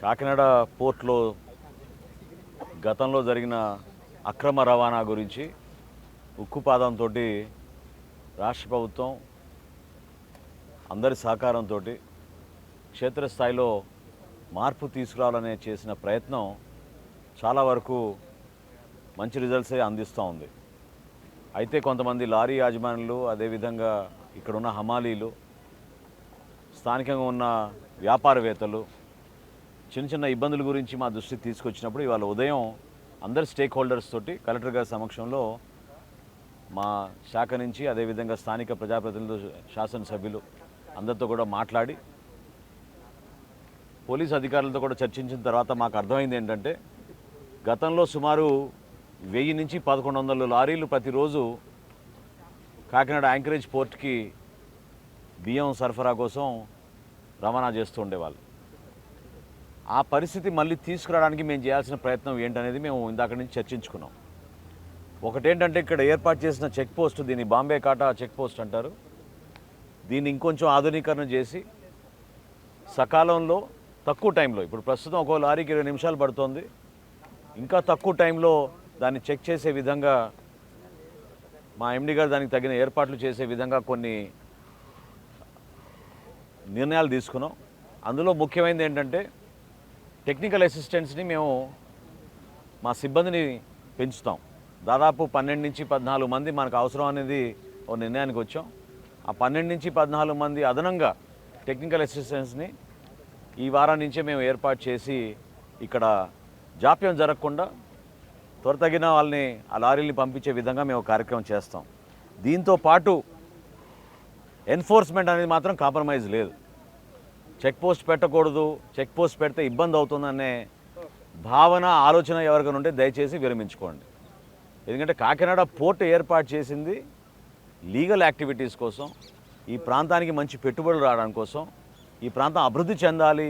కాకినాడ పోర్ట్లో గతంలో జరిగిన అక్రమ రవాణా గురించి ఉక్కుపాదంతో రాష్ట్ర ప్రభుత్వం అందరి సహకారంతో క్షేత్రస్థాయిలో మార్పు తీసుకురావాలనే చేసిన ప్రయత్నం చాలా వరకు మంచి రిజల్ట్సే అందిస్తూ ఉంది. అయితే కొంతమంది లారీ యాజమానులు, అదేవిధంగా ఇక్కడున్న హమాలీలు, స్థానికంగా ఉన్న వ్యాపారవేత్తలు చిన్న చిన్న ఇబ్బందుల గురించి మా దృష్టికి తీసుకొచ్చినప్పుడు ఇవాళ ఉదయం అందరి స్టేక్ హోల్డర్స్ తోటి కలెక్టర్ గారి సమక్షంలో మా శాఖ నుంచి, అదేవిధంగా స్థానిక ప్రజాప్రతినిధులు, శాసనసభ్యులు అందరితో కూడా మాట్లాడి పోలీసు అధికారులతో కూడా చర్చించిన తర్వాత మాకు అర్థమైంది ఏంటంటే, గతంలో సుమారు 1000 నుంచి 1100 లారీలు ప్రతిరోజు కాకినాడ యాంకరేజ్ పోర్ట్కి బియ్యం సరఫరా కోసం రవాణా చేస్తూ ఉండేవాళ్ళు. ఆ పరిస్థితి మళ్ళీ తీసుకురావడానికి మేము చేయాల్సిన ప్రయత్నం ఏంటనేది మేము ఇందాక నుంచి చర్చించుకున్నాం. ఒకటేంటంటే, ఇక్కడ ఏర్పాటు చేసిన చెక్ పోస్ట్, దీన్ని బాంబే కాటా చెక్ పోస్ట్ అంటారు. దీన్ని ఇంకొంచెం ఆధునీకరణ చేసి సకాలంలో తక్కువ టైంలో, ఇప్పుడు ప్రస్తుతం ఒక్కో లారీకి 20 నిమిషాలు పడుతోంది, ఇంకా తక్కువ టైంలో దాన్ని చెక్ చేసే విధంగా మా ఎండి గారు దానికి తగిన ఏర్పాట్లు చేసే విధంగా కొన్ని నిర్ణయాలు తీసుకున్నాం. అందులో ముఖ్యమైనది ఏంటంటే, టెక్నికల్ అసిస్టెంట్స్ని మేము మా సిబ్బందిని పెంచుతాం. దాదాపు 12 నుంచి 14 మంది మనకు అవసరం అనేది ఒక నిర్ణయానికి వచ్చాం. ఆ 12 నుంచి 14 మంది అదనంగా టెక్నికల్ అసిస్టెంట్స్ని ఈ వారం నుంచే మేము ఏర్పాటు చేసి ఇక్కడ జాప్యం జరగకుండా త్వరతగిన వాళ్ళని ఆ లారీని పంపించే విధంగా మేము కార్యక్రమం చేస్తాం. దీంతో పాటు ఎన్ఫోర్స్మెంట్ అనేది మాత్రం కాంప్రమైజ్ లేదు. చెక్ పోస్ట్ పెట్టకూడదు, చెక్ పోస్ట్ పెడితే ఇబ్బంది అవుతుందనే భావన, ఆలోచన ఎవరికైనా ఉంటే దయచేసి విరమించుకోండి. ఎందుకంటే కాకినాడ పోర్ట్ ఏర్పాటు చేసింది లీగల్ యాక్టివిటీస్ కోసం, ఈ ప్రాంతానికి మంచి పెట్టుబడులు రావడం కోసం, ఈ ప్రాంతం అభివృద్ధి చెందాలి,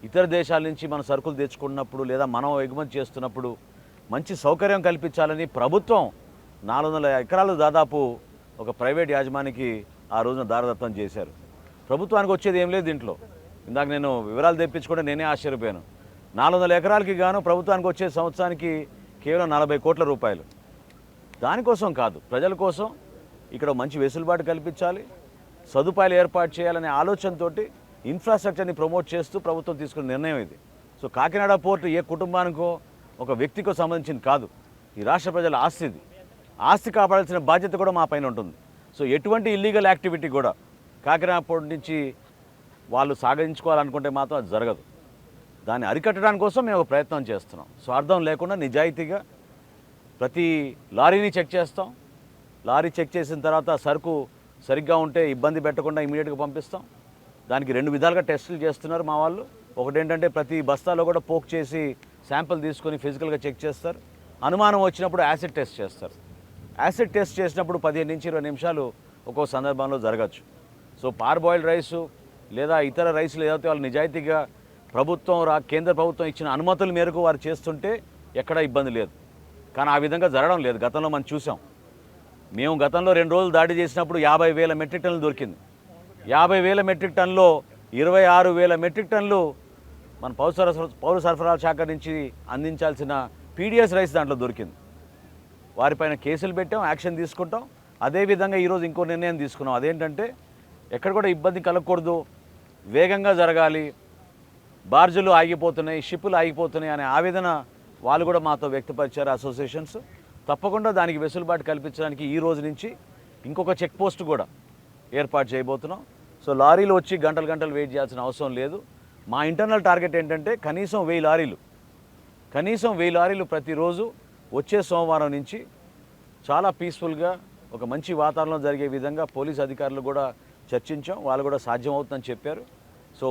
ఇతర దేశాల నుంచి మన సరుకులు తెచ్చుకున్నప్పుడు లేదా మనం ఎగుమతి చేస్తున్నప్పుడు మంచి సౌకర్యం కల్పించాలని ప్రభుత్వం 400 ఎకరాలు దాదాపు ఒక ప్రైవేట్ యాజమానికి ఆ రోజున దారదత్తం చేశారు. ప్రభుత్వానికి వచ్చేది ఏం లేదు దీంట్లో. ఇందాక నేను వివరాలు తెప్పించుకుంటే నేనే ఆశ్చర్యపోయాను. 400 ఎకరాలకి గాను ప్రభుత్వానికి వచ్చే సంవత్సరానికి కేవలం 40 కోట్ల రూపాయలు. దానికోసం కాదు, ప్రజల కోసం ఇక్కడ మంచి వెసులుబాటు కల్పించాలి, సదుపాయాలు ఏర్పాటు చేయాలనే ఆలోచనతో ఇన్ఫ్రాస్ట్రక్చర్ని ప్రమోట్ చేస్తూ ప్రభుత్వం తీసుకున్న నిర్ణయం ఇది. సో కాకినాడ పోర్టు ఏ కుటుంబానికో ఒక వ్యక్తికో సంబంధించింది కాదు, ఈ రాష్ట్ర ప్రజల ఆస్తి. ఇది ఆస్తి కాపాడాల్సిన బాధ్యత కూడా మా పైన ఉంటుంది. సో ఎటువంటి ఇల్లీగల్ యాక్టివిటీ కూడా కాకినాడ పోర్టు నుంచి వాళ్ళు సాగించుకోవాలనుకుంటే మాత్రం అది జరగదు. దాన్ని అరికట్టడానికి కోసం మేము ప్రయత్నం చేస్తున్నాం. స్వార్థం లేకుండా నిజాయితీగా ప్రతి లారీని చెక్ చేస్తాం. లారీ చెక్ చేసిన తర్వాత సరుకు సరిగ్గా ఉంటే ఇబ్బంది పెట్టకుండా ఇమీడియట్గా పంపిస్తాం. దానికి 2 విధాలుగా టెస్టులు చేస్తున్నారు మా వాళ్ళు. ఒకటేంటంటే, ప్రతి బస్తాలో కూడా పోక్ చేసి శాంపిల్ తీసుకొని ఫిజికల్గా చెక్ చేస్తారు. అనుమానం వచ్చినప్పుడు యాసిడ్ టెస్ట్ చేస్తారు. యాసిడ్ టెస్ట్ చేసినప్పుడు 15 నుంచి 20 నిమిషాలు ఒక్కో సందర్భంలో జరగచ్చు. సో పార్బాయిల్డ్ రైసు లేదా ఇతర రైసులు ఏదైతే వాళ్ళు నిజాయితీగా కేంద్ర ప్రభుత్వం ఇచ్చిన అనుమతుల మేరకు వారు చేస్తుంటే ఎక్కడా ఇబ్బంది లేదు. కానీ ఆ విధంగా జరగడం లేదు. గతంలో మనం చూసాం. మేము గతంలో 2 రోజులు దాడి చేసినప్పుడు 50,000 మెట్రిక్ టన్నులు దొరికింది. 50,000 మెట్రిక్ టన్నులో 26,000 మెట్రిక్ టన్నులు మన పౌర సరఫరాల శాఖ నుంచి అందించాల్సిన పీడిఎస్ రైస్ దాంట్లో దొరికింది. వారిపైన కేసులు పెట్టాం, యాక్షన్ తీసుకుంటాం. అదేవిధంగా ఈరోజు ఇంకో నిర్ణయం తీసుకున్నాం. అదేంటంటే, ఎక్కడ కూడా ఇబ్బంది కలగకూడదు, వేగంగా జరగాలి, బార్జులు ఆగిపోతున్నాయి, షిప్పులు ఆగిపోతున్నాయి అనే ఆవేదన వాళ్ళు కూడా మాతో వ్యక్తపరిచారు అసోసియేషన్స్. తప్పకుండా దానికి వెసులుబాటు కల్పించడానికి ఈ రోజు నుంచి ఇంకొక చెక్ పోస్ట్ కూడా ఏర్పాటు చేయబోతున్నాం. సో లారీలు వచ్చి గంటలు గంటలు వెయిట్ చేయాల్సిన అవసరం లేదు. మా ఇంటర్నల్ టార్గెట్ ఏంటంటే, కనీసం 1000 లారీలు ప్రతిరోజు వచ్చే సోమవారం నుంచి చాలా పీస్ఫుల్గా ఒక మంచి వాతావరణంలో జరిగే విధంగా పోలీస్ అధికారులు కూడా చర్చించాం. వాళ్ళు కూడా సాధ్యమవుతుందని చెప్పారు. సో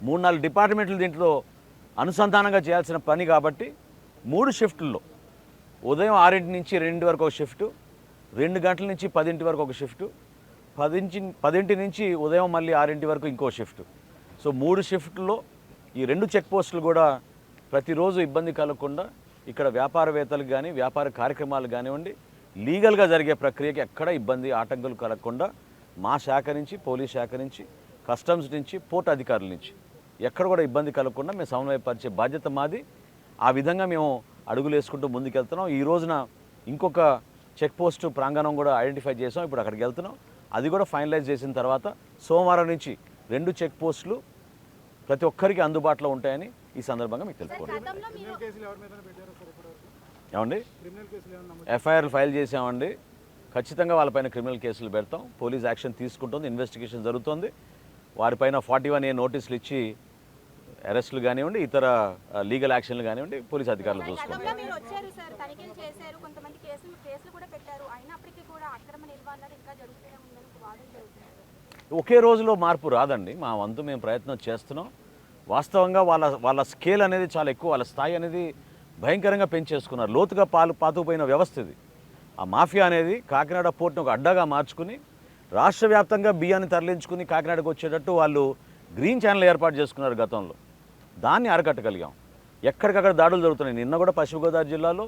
3-4 డిపార్ట్మెంట్లు దీంట్లో అనుసంధానంగా చేయాల్సిన పని కాబట్టి 3 షిఫ్టుల్లో ఉదయం 6 నుంచి 2 వరకు ఒక షిఫ్టు, 2 గంటల నుంచి 10 వరకు ఒక షిఫ్టు, 10 నుంచి ఉదయం మళ్ళీ 6 వరకు ఇంకో షిఫ్టు. సో 3 షిఫ్టుల్లో ఈ 2 చెక్ పోస్టులు కూడా ప్రతిరోజు ఇబ్బంది కలగకుండా ఇక్కడ వ్యాపారవేత్తలకు కానీ వ్యాపార కార్యక్రమాలు కానివ్వండి, లీగల్గా జరిగే ప్రక్రియకి ఎక్కడ ఇబ్బంది ఆటంకాలు కలగకుండా మా శాఖ నుంచి, పోలీస్ శాఖ నుంచి, కస్టమ్స్ నుంచి, పోర్ట్ అధికారుల నుంచి ఎక్కడ కూడా ఇబ్బంది కలగకుండా మేము సమన్వయపరిచే బాధ్యత మాది. ఆ విధంగా మేము అడుగులు వేసుకుంటూ ముందుకెళ్తున్నాం. ఈ రోజున ఇంకొక చెక్ పోస్ట్ ప్రాంగణం కూడా ఐడెంటిఫై చేసాం. ఇప్పుడు అక్కడికి వెళ్తున్నాం. అది కూడా ఫైనలైజ్ చేసిన తర్వాత సోమవారం నుంచి 2 చెక్ పోస్టులు ప్రతి ఒక్కరికి అందుబాటులో ఉంటాయని ఈ సందర్భంగా మీకు తెలుసుకోండి. ఏమండి, ఎఫ్ఐఆర్లు ఫైల్ చేసామండి. ఖచ్చితంగా వాళ్ళపైన క్రిమినల్ కేసులు పెడతాం. పోలీస్ యాక్షన్ తీసుకుంటుంది, ఇన్వెస్టిగేషన్ జరుగుతుంది. వారిపైన 41A నోటీసులు ఇచ్చి అరెస్టులు కానివ్వండి, ఇతర లీగల్ యాక్షన్లు కానివ్వండి, పోలీస్ అధికారులు చూసుకుంటారు. ఒకే రోజులో మార్పు రాదండి. మా వంతు మేము ప్రయత్నం చేస్తున్నాం. వాస్తవంగా వాళ్ళ స్కేల్ అనేది చాలా ఎక్కువ, వాళ్ళ స్థాయి అనేది భయంకరంగా పెంచేసుకున్నారు. లోతుగా పాతుకుపోయిన వ్యవస్థ ఇది. ఆ మాఫియా అనేది కాకినాడ పోర్టును ఒక అడ్డాగా మార్చుకుని రాష్ట్ర వ్యాప్తంగా బియ్యాన్ని తరలించుకుని కాకినాడకు వచ్చేటట్టు వాళ్ళు గ్రీన్ ఛానల్ ఏర్పాటు చేసుకున్నారు గతంలో. దాన్ని అరకట్టగలిగాం. ఎక్కడికక్కడ దాడులు జరుగుతున్నాయి. నిన్న కూడా పశ్చిమ గోదావరి జిల్లాలో,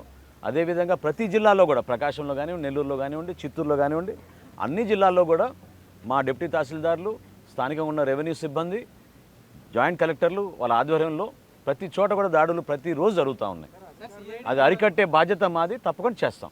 అదేవిధంగా ప్రతి జిల్లాలో కూడా, ప్రకాశంలో కానివ్వండి, నెల్లూరులో కానివ్వండి, చిత్తూరులో కానివ్వండి, అన్ని జిల్లాల్లో కూడా మా డిప్యూటీ తహసీల్దార్లు, స్థానికంగా ఉన్న రెవెన్యూ సిబ్బంది, జాయింట్ కలెక్టర్లు వాళ్ళ ఆధ్వర్యంలో ప్రతి చోట కూడా దాడులు ప్రతిరోజు జరుగుతూ ఉన్నాయి. అది అరికట్టే బాధ్యత మాది. తప్పకుండా చేస్తాం.